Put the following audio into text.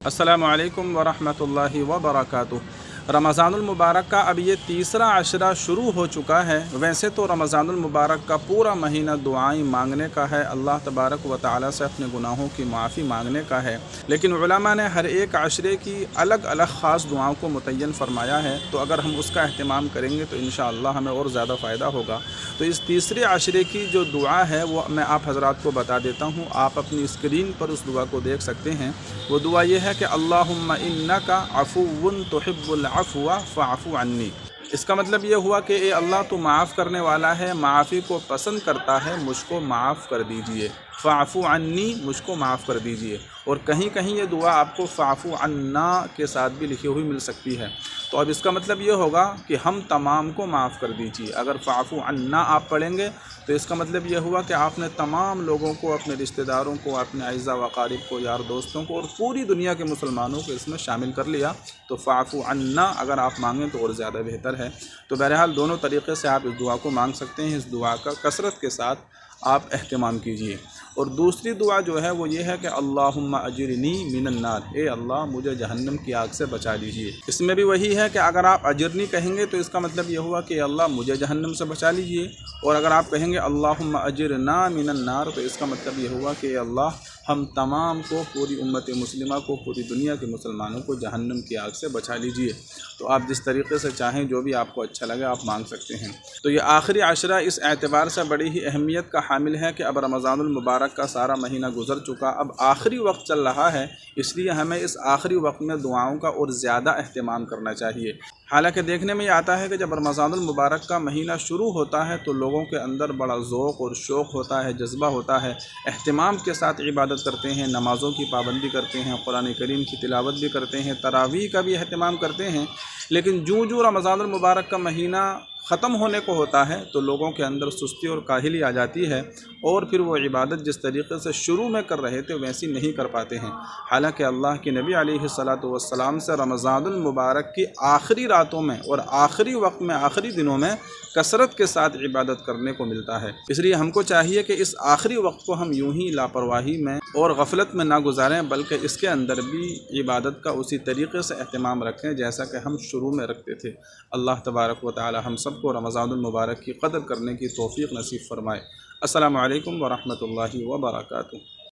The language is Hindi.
अस्सलामु अलैकुम वरहमतुल्लाहि वबरकातुहू। रमज़ानुल मुबारक का अब ये तीसरा अशरा शुरू हो चुका है। वैसे तो रमज़ानुल मुबारक का पूरा महीना दुआएं मांगने का है, अल्लाह तबारक व तआला से अपने गुनाहों की माफ़ी मांगने का है, लेकिन उलमा ने हर एक अशरे की अलग अलग ख़ास दुआओं को मुतय्यन फरमाया है। तो अगर हम उसका अहतमाम करेंगे तो इंशाअल्लाह हमें और ज़्यादा फ़ायदा होगा। तो इस तीसरे अशरे की जो दुआ है वो मैं आप हज़रात को बता देता हूँ। आप अपनी स्क्रीन पर उस दुआ को देख सकते हैं। वो दुआ ये है कि अल्लाहुम्मा इन्नका अफ़ुव्वुन तुहिब्बुल अफ़्वा फ़अफ़ु अन्नी। इसका मतलब ये हुआ कि ए अल्लाह, तो माफ़ करने वाला है, माफ़ी को पसंद करता है, मुझको माफ़ कर दीजिए। फ़अफ़ु अन्नी, मुझको माफ़ कर दीजिए। और कहीं कहीं ये दुआ आपको फ़अफ़ु अन्ना के साथ भी लिखी हुई मिल सकती है। तो अब इसका मतलब ये होगा कि हम तमाम को माफ़ कर दीजिए। अगर फ़अफ़ु अन्ना आप पढ़ेंगे तो इसका मतलब ये हुआ कि आपने तमाम लोगों को, अपने रिश्तेदारों को, अपने अज़ा व अक़ारिब को, यार दोस्तों को और पूरी दुनिया के मुसलमानों को इसमें शामिल कर लिया। तो फ़अफ़ु अन्ना अगर आप मांगें तो और ज़्यादा बेहतर है। तो बहरहाल दोनों तरीक़े से आप इस दुआ को मांग सकते हैं। इस दुआ का कसरत के साथ आप एहतमाम कीजिए। और दूसरी दुआ जो है वो ये है कि अल्लाहुम्मा अजिरनी मिनन नार, ए अल्लाह, मुझे जहन्नम की आग से बचा लीजिए। इसमें भी वही है कि अगर आप अजिरनी कहेंगे तो इसका मतलब ये हुआ कि अल्लाह, मुझे जहन्नम से बचा लीजिए। और अगर आप कहेंगे अल्लाहुम्मा अजिरना मिनन नार तो इसका मतलब ये हुआ कि अल्लाह, हम तमाम को, पूरी उम्मत मुस्लिमा को, पूरी दुनिया के मुसलमानों को जहन्नम की आग से बचा लीजिए। तो आप जिस तरीक़े से चाहें, जो भी आपको अच्छा लगे, आप मांग सकते हैं। तो ये आखिरी अशरा इस एतबार से बड़ी ही अहमियत का हामिल है कि अब रमज़ानुल मुबारक का सारा महीना गुजर चुका, अब आखिरी वक्त चल रहा है। इसलिए हमें इस आखिरी वक्त में दुआओं का और ज़्यादा अहतमाम करना चाहिए। हालांकि देखने में ये आता है कि जब रमज़ानुल मुबारक का महीना शुरू होता है तो लोगों के अंदर बड़ा ज़ौक़ और शौक़ होता है, जज्बा होता है, अहतमाम के साथ इबादत करते हैं, नमाज़ों की पाबंदी करते हैं, कुरान करीम की तिलावत भी करते हैं, तरावीह का भी अहतमाम करते हैं। लेकिन जो रमज़ानुल मुबारक का महीना ख़त्म होने को होता है तो लोगों के अंदर सुस्ती और काहिली आ जाती है और फिर वो इबादत जिस तरीक़े से शुरू में कर रहे थे वैसी नहीं कर पाते हैं। हालांकि अल्लाह के नबी अलैहिस्सलातु वस्सलाम से रमज़ानुल मुबारक की आखिरी रातों में और आखिरी वक्त में, आखिरी दिनों में कसरत के साथ इबादत करने को मिलता है। इसलिए हमको चाहिए कि इस आखिरी वक्त को हम यूं ही लापरवाही में और गफलत में ना गुजारें, बल्कि इसके अंदर भी इबादत का उसी तरीक़े से एहतमाम रखें जैसा कि हम शुरू में रखते थे। अल्लाह तबारक व तआला हम सबको रमज़ानुल मुबारक की कदर करने की तौफ़ीक़ नसीब फ़रमाए। अस्सलामु अलैकुम व रहमतुल्लाहि व बरकातुहू।